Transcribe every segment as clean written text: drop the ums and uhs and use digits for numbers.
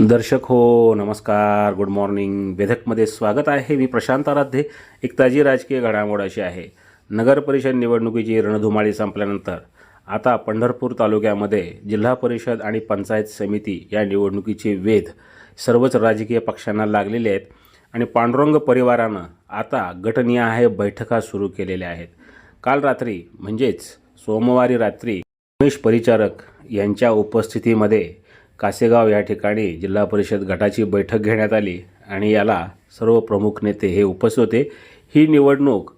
दर्शक हो, नमस्कार, गुड मॉर्निंग. वेधकमध्ये स्वागत आहे. मी प्रशांत आराध्य. एक ताजी राजकीय घडामोड अशी आहे. नगर परिषद निवडणुकीची रणधुमाळी संपल्यानंतर आता पंढरपूर तालुक्यामध्ये जिल्हा परिषद आणि पंचायत समिती या निवडणुकीचे वेध सर्वच राजकीय पक्षांना लागलेले आहेत आणि पांडुरंग परिवारानं आता गटनिहाय बैठका सुरू केलेल्या आहेत. काल रात्री म्हणजेच सोमवारी रात्री उमेश परिचारक यांच्या उपस्थितीमध्ये कासेगाव या ठिकाणी जिल्हा परिषद गटाची बैठक घेण्यात आली आणि याला सर्व प्रमुख नेते हे उपस्थित होते. ही निवडणूक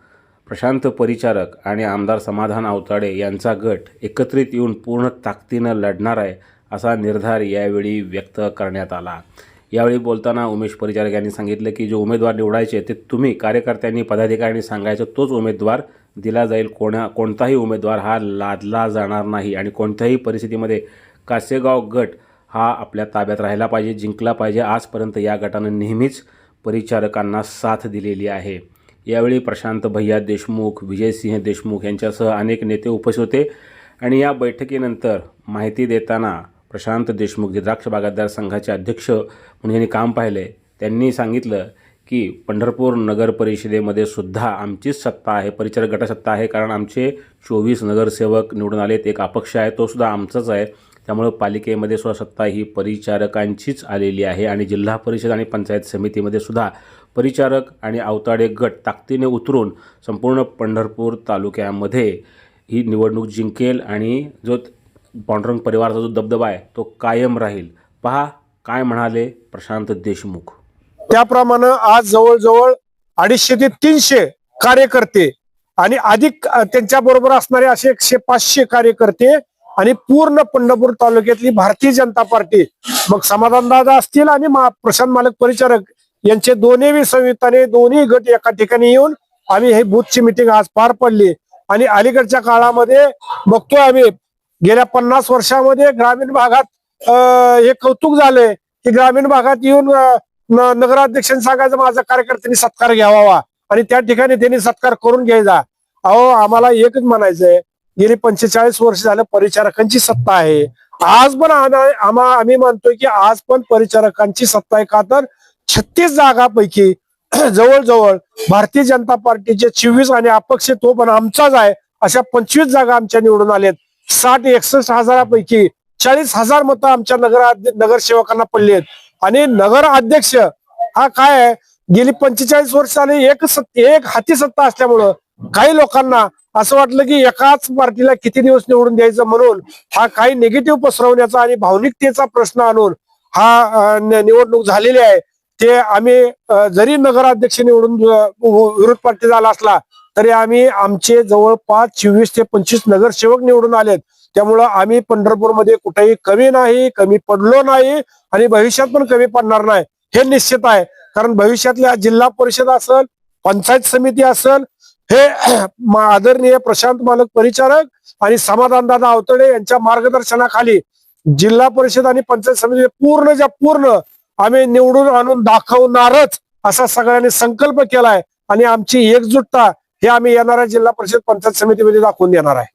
प्रशांत परिचारक आणि आमदार समाधान आवताडे यांचा गट एकत्रित येऊन पूर्ण ताकदीनं लढणार आहे असा निर्धार यावेळी व्यक्त करण्यात आला. यावेळी बोलताना उमेश परिचारक यांनी सांगितलं की जो उमेदवार निवडायचे ते तुम्ही कार्यकर्त्यांनी पदाधिकाऱ्यांनी सांगायचं, तोच उमेदवार दिला जाईल. कोणताही उमेदवार हा लादला जाणार नाही आणि कोणत्याही परिस्थितीमध्ये कासेगाव गट हा आपल्या ताब्यात राहिला पाहिजे, जिंकला पाहिजे. आजपर्यंत या गटानं नेहमीच परिचारकांना साथ दिलेली आहे. यावेळी प्रशांत भैया देशमुख, विजयसिंह देशमुख यांच्यासह अनेक नेते उपस्थित होते आणि या बैठकीनंतर माहिती देताना प्रशांत देशमुख जे द्राक्ष बागायतदार संघाचे अध्यक्ष म्हणून यांनी काम पाहिले, त्यांनी सांगितलं की पंढरपूर नगर परिषदेमध्ये सुद्धा आमचीच सत्ता आहे, परिचारक गटसत्ता आहे. कारण आमचे 24 नगरसेवक निवडून आलेत, एक अपक्ष आहे तो सुद्धा आमचाच आहे. त्यामुळे पालिकेमध्ये सुद्धा सत्ता ही परिचारकांचीच आलेली आहे आणि जिल्हा परिषद आणि पंचायत समितीमध्ये सुद्धा परिचारक आणि आवताडे गट ताकदीने उतरून संपूर्ण पंढरपूर तालुक्यामध्ये ही निवडणूक जिंकेल आणि जो पांडुरंग परिवाराचा जो दबदबा आहे तो कायम राहील. पहा काय म्हणाले प्रशांत देशमुख. त्याप्रमाणे आज जवळजवळ 250 ते 300 कार्यकर्ते आणि अधिक त्यांच्या बरोबर असणारे असे 100-500 कार्यकर्ते आणि पूर्ण पंढरपूर तालुक्यातली भारतीय जनता पार्टी, मग समाधानदादा असतील आणि प्रशांत मालक परिचारक यांचे दोन्ही संयुक्ताने दोन्ही गट एका ठिकाणी येऊन आम्ही हे बूथची मिटिंग आज पार पडली. आणि अलीकडच्या काळामध्ये बघतोय आम्ही गेल्या 50 वर्षामध्ये ग्रामीण भागात हे कौतुक झालंय की ग्रामीण भागात येऊन नगराध्यक्षांनी सांगायचं माझा कार्यकर्त्यांनी सत्कार घ्यावा आणि त्या ठिकाणी त्यांनी सत्कार करून घ्यायचा. अहो, आम्हाला एकच म्हणायचंय, गेली 45 वर्ष झालं परिचारकांची सत्ता आहे. आज पण आम्ही मानतोय की आज पण परिचारकांची सत्ता आहे. का तर 36 जागापैकी जवळजवळ भारतीय जनता पार्टीचे 24 आणि अपक्ष तो पण आमचाच आहे, अशा 25 जागा आमच्या निवडून आलेत. 60-61 हजारापैकी 40,000 मतं आमच्या नगरसेवकांना पडली आहेत. आणि नगर अध्यक्ष हा काय आहे, गेली 45 वर्ष झाली एक हाती सत्ता असल्यामुळं काही लोकांना असं वाटलं की एकाच पार्टीला किती दिवस निवडून द्यायचं, म्हणून हा काही निगेटिव्ह पसरवण्याचा आणि भावनिकतेचा प्रश्न आणून हा निवडणूक झालेली आहे. ते आम्ही जरी नगराध्यक्ष निवडून विरोध पार्टी झाला असला तरी आम्ही आमचे जवळपास 24 ते 25 नगरसेवक निवडून आलेत. त्यामुळं आम्ही पंढरपूरमध्ये कुठेही कमी नाही, कमी पडलो नाही आणि भविष्यात पण कमी पडणार नाही हे निश्चित आहे. कारण भविष्यातल्या जिल्हा परिषद असेल, पंचायत समिती असेल, हे आदरणीय प्रशांत मालक परिचारक आणि समाधानदादा आवताडे यांच्या मार्गदर्शनाखाली जिल्हा परिषद आणि पंचायत समिती पूर्ण आम्ही निवडून आणून दाखवणारच असा सगळ्यांनी संकल्प केलाय आणि आमची एकजुटता हे आम्ही येणाऱ्या जिल्हा परिषद पंचायत समितीमध्ये दाखवून देणार आहे.